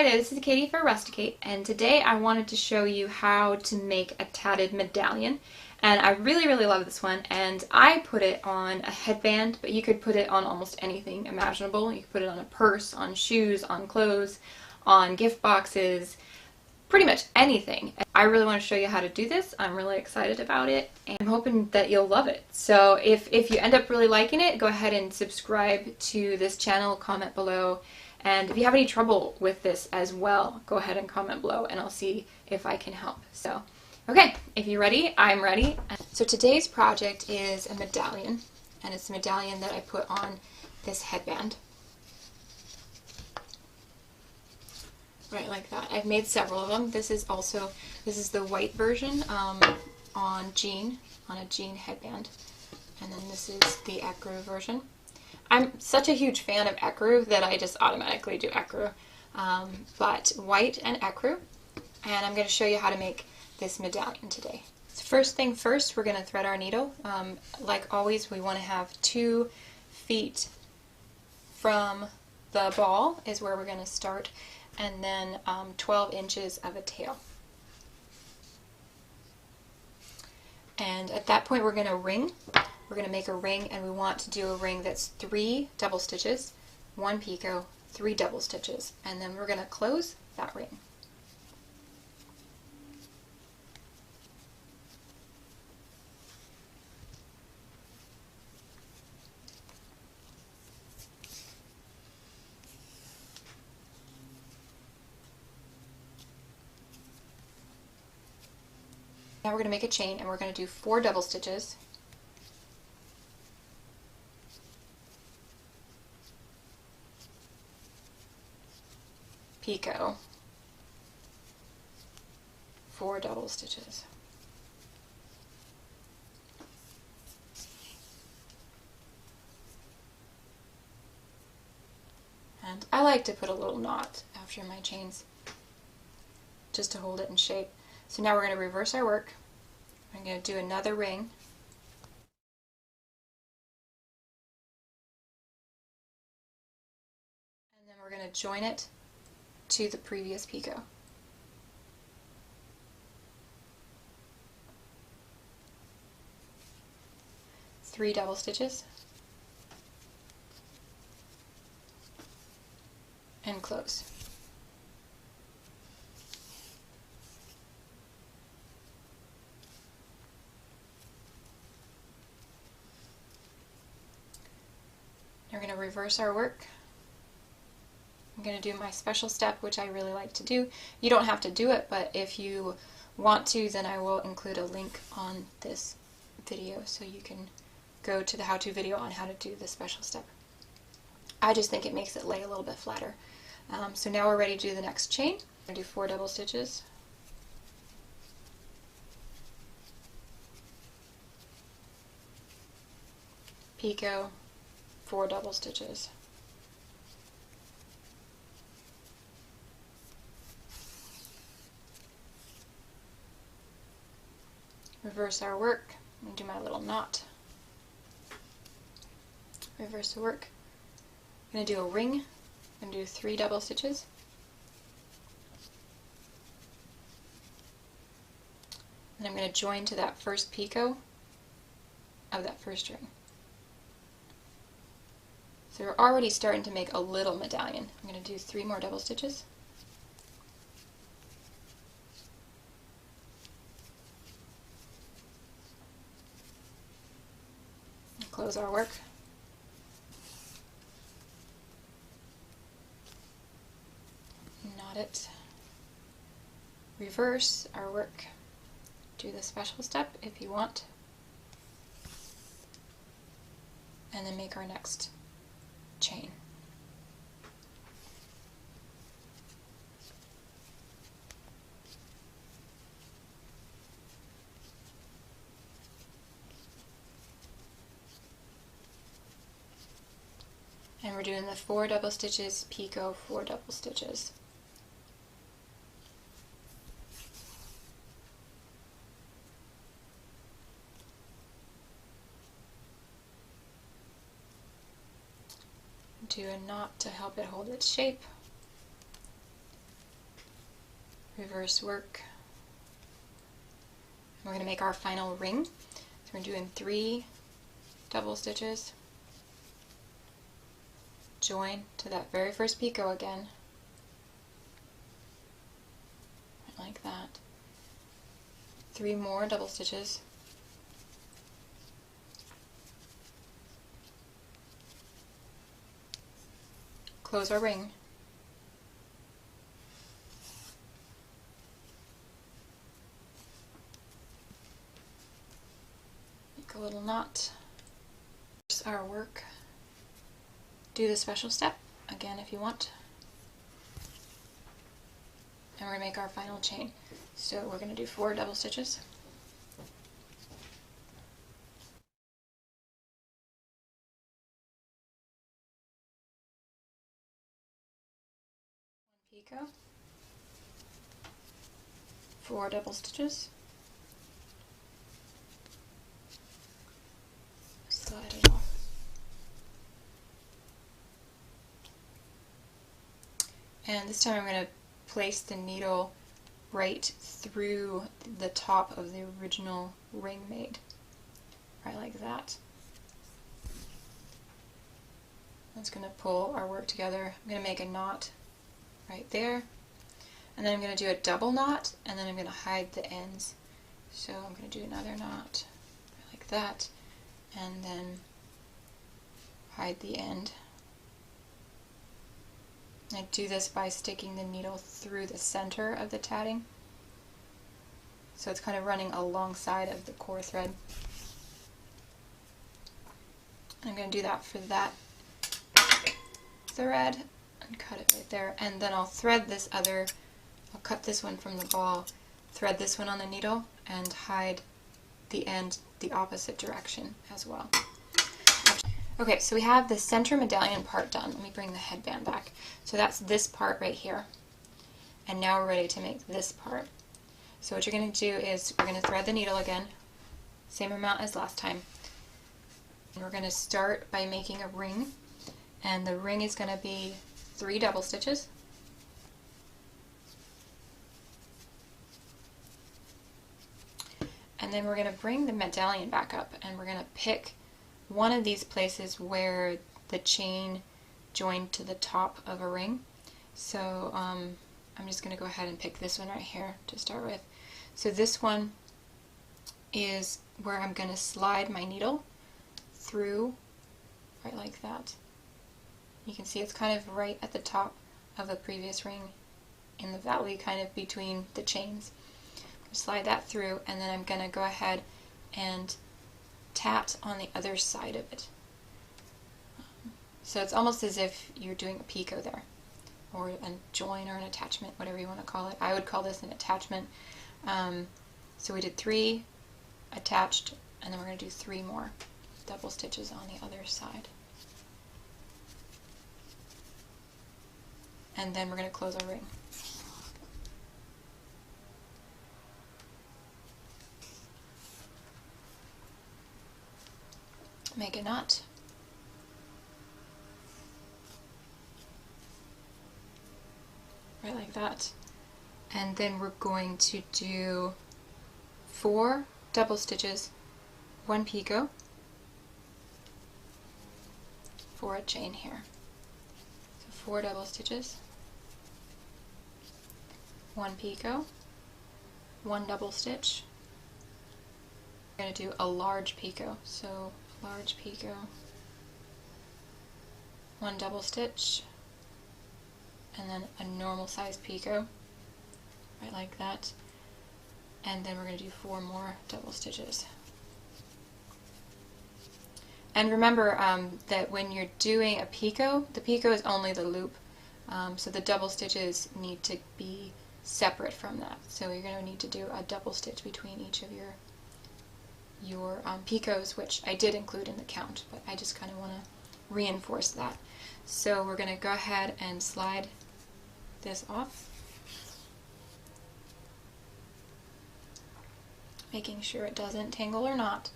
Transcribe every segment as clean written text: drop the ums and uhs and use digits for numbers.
there, this is Katie for RustiKate, and today I wanted to show you how to make a tatted medallion. And I really love this one, and I put it on a headband, but you could put it on almost anything imaginable. You could put it on a purse, on shoes, on clothes, on gift boxes, pretty much anything. I really want to show you how to do this. I'm really excited about it, and I'm hoping that you'll love it. So if you end up really liking it, go ahead and subscribe to this channel, comment below. And if you have any trouble with this as well, go ahead and comment below and I'll see if I can help. So, okay, if you're ready, I'm ready. So today's project is a medallion, and it's a medallion that I put on this headband. Right, like that. I've made several of them. This is the white version on a jean headband. And then this is the ecru version. I'm such a huge fan of ecru that I just automatically do ecru, but white and ecru, and I'm going to show you how to make this medallion today. So first thing first, we're going to thread our needle. Like always, we want to have 2 feet from the ball is where we're going to start, and then 12 inches of a tail. And at that point, we're going to ring. We're going to make a ring, and we want to do a ring that's 3 double stitches, 1 picot, 3 double stitches, and then we're going to close that ring. Now we're going to make a chain, and we're going to do 4 double stitches, picot, 4 double stitches. And I like to put a little knot after my chains just to hold it in shape. So now we're going to reverse our work. I'm going to do another ring. And then we're going to join it to the previous picot. Three double stitches and close. Now we're going to reverse our work. I'm going to do my special step, which I really like to do. You don't have to do it, but if you want to, then I will include a link on this video so you can go to the how-to video on how to do the special step. I just think it makes it lay a little bit flatter. So now we're ready to do the next chain. I'm going to do 4 double stitches. Picot, 4 double stitches. Reverse our work. I'm going to do my little knot. Reverse the work. I'm going to do a ring. I'm going to do 3 double stitches. And I'm going to join to that first picot of that first ring. So we're already starting to make a little medallion. I'm going to do 3 more double stitches. Close our work. Knot it. Reverse our work. Do the special step if you want. And then make our next chain. And we're doing the 4 double stitches, picot, 4 double stitches. do a knot to help it hold its shape. reverse work. We're going to make our final ring. So we're doing 3 double stitches, join to that very first picot again, like that. 3 more double stitches, close our ring, make a little knot. Here's our work. Do the special step again if you want. And we're going to make our final chain. So we're going to do 4 double stitches. Picot, 4 double stitches, slide it off, and this time I'm going to place the needle right through the top of the original ring made, right like that. That's going to pull our work together. I'm going to make a knot right there, and then I'm going to do a double knot, and then I'm going to hide the ends. So I'm going to do another knot like that, and then hide the end. I do this by sticking the needle through the center of the tatting, so it's kind of running alongside of the core thread. I'm going to do that for that thread and cut it right there, and then I'll thread this other, I'll cut this one from the ball, thread this one on the needle, and hide the end the opposite direction as well. Okay, so we have the center medallion part done. Let me bring the headband back. So that's this part right here. And now we're ready to make this part. So what you're going to do is we're going to thread the needle again, same amount as last time. And we're going to start by making a ring, and the ring is going to be 3 double stitches. And then we're going to bring the medallion back up, and we're going to pick one of these places where the chain joined to the top of a ring. So I'm just going to go ahead and pick this one right here to start with. So this one is where I'm going to slide my needle through, right like that. You can see it's kind of right at the top of the previous ring in the valley, kind of between the chains. Slide that through, and then I'm going to go ahead and tat on the other side of it. So it's almost as if you're doing a picot there, or a join or an attachment, whatever you want to call it. I would call this an attachment. So we did 3 attached, and then we're going to do 3 more double stitches on the other side. And then we're going to close our ring. Make a knot. Right like that. And then we're going to do 4 double stitches, 1 picot for a chain here. So 4 double stitches, 1 picot, 1 double stitch. We're going to do a large picot, so large picot, 1 double stitch, and then a normal size picot, right like that, and then we're going to do 4 more double stitches. And remember that when you're doing a picot, the picot is only the loop, so the double stitches need to be separate from that. So you're going to need to do a double stitch between each of your picots, which I did include in the count, but I just kind of want to reinforce that. So we're going to go ahead and slide this off, making sure it doesn't tangle or knot.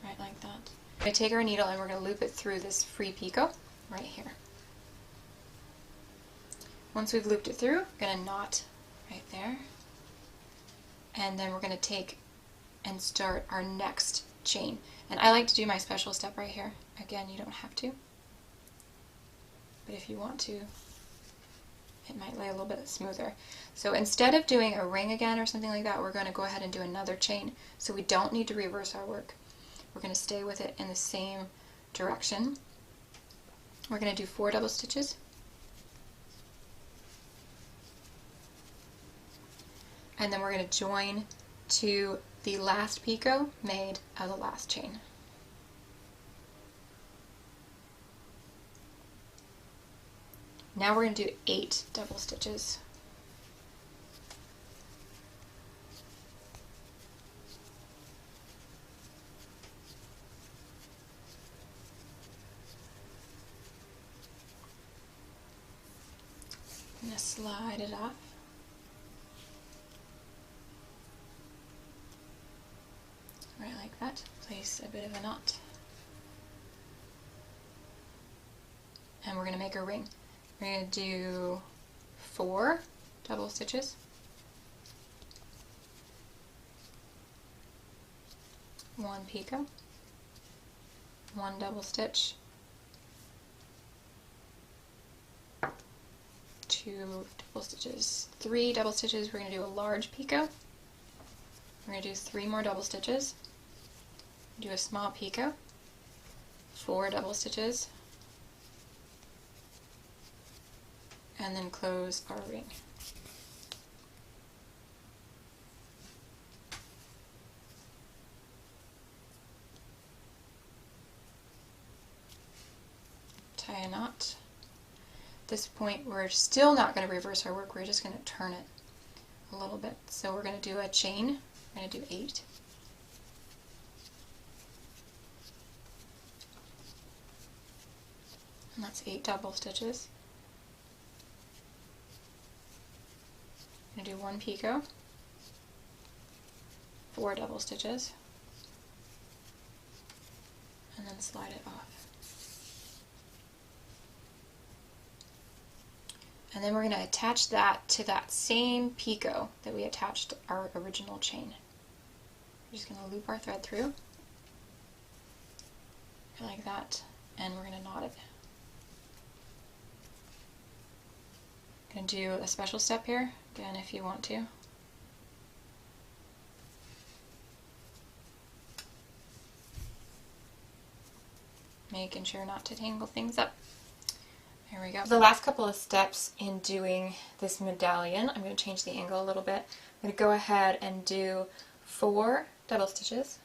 Right like that. We're going to take our needle and we're going to loop it through this free picot right here. Once we've looped it through, we're going to knot right there. And then we're going to take and start our next chain. And I like to do my special step right here. Again, you don't have to. But if you want to, it might lay a little bit smoother. So instead of doing a ring again or something like that, we're going to go ahead and do another chain. So we don't need to reverse our work. We're going to stay with it in the same direction. We're going to do 4 double stitches. And then we're going to join to the last picot made of the last chain. Now we're going to do 8 double stitches. I'm going to slide it off. Right like that. Place a bit of a knot. And we're going to make a ring. We're going to do 4 double stitches. 1 picot. 1 double stitch. 2 double stitches. 3 double stitches. We're going to do a large picot. We're going to do 3 more double stitches. Do a small picot, 4 double stitches, and then close our ring. Tie a knot. At this point, we're still not going to reverse our work, we're just going to turn it a little bit. So we're going to do a chain, we're going to do 8. And that's 8 double stitches. I'm going to do 1 picot, 4 double stitches, and then slide it off. And then we're going to attach that to that same picot that we attached our original chain. We're just going to loop our thread through, like that, and we're going to knot it. Going to do a special step here, again if you want to. Making sure not to tangle things up. There we go. The last couple of steps in doing this medallion, I'm going to change the angle a little bit. I'm going to go ahead and do 4 double stitches.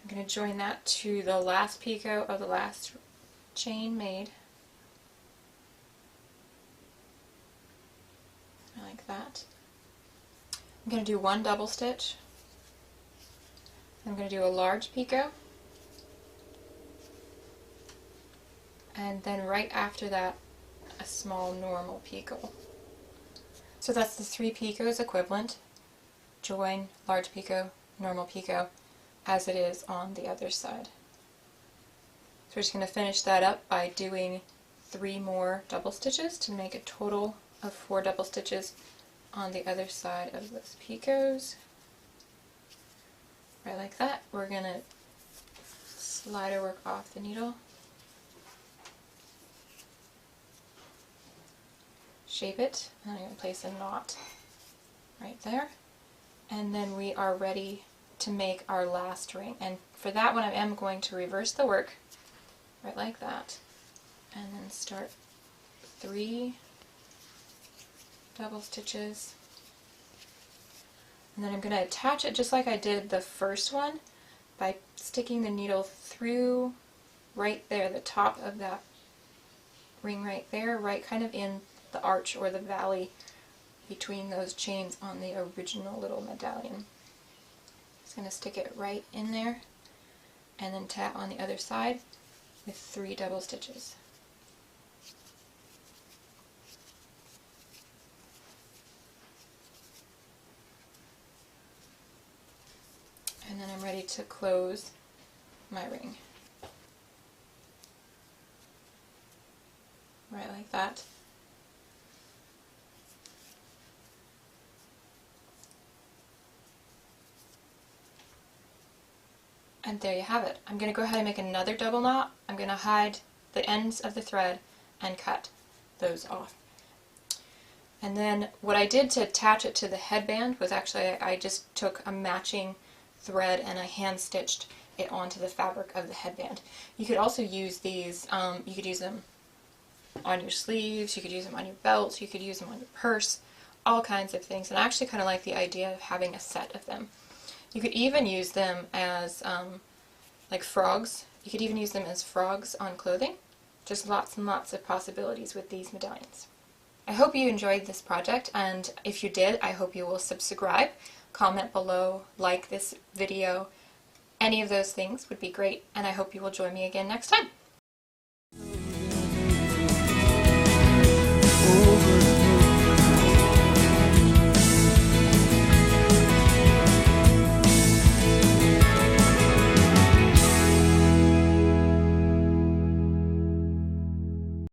I'm going to join that to the last picot of the last chain made. Like that. I'm going to do 1 double stitch. I'm going to do a large picot. And then right after that, a small normal picot. So that's the 3 picots equivalent. Join, large picot, normal picot, as it is on the other side. So we're just going to finish that up by doing 3 more double stitches to make a total of 4 double stitches on the other side of those picots. Right like that. We're going to slide our work off the needle, shape it, and I'm going to place a knot right there. And then we are ready to make our last ring. And for that one I am going to reverse the work, right like that, and then start 3 double stitches. And then I'm going to attach it just like I did the first one by sticking the needle through right there, the top of that ring right there, right kind of in the arch or the valley between those chains on the original little medallion. Just going to stick it right in there and then tap on the other side with 3 double stitches. And I'm ready to close my ring. Right like that. And there you have it. I'm going to go ahead and make another double knot. I'm going to hide the ends of the thread and cut those off. And then what I did to attach it to the headband was actually I just took a matching thread and I hand stitched it onto the fabric of the headband. You could also use these, you could use them on your sleeves, you could use them on your belt, you could use them on your purse, all kinds of things. And I actually kind of like the idea of having a set of them. You could even use them as like frogs. You could even use them as frogs on clothing. Just lots and lots of possibilities with these medallions. I hope you enjoyed this project, and if you did, I hope you will subscribe, comment below, like this video. Any of those things would be great, and I hope you will join me again next time.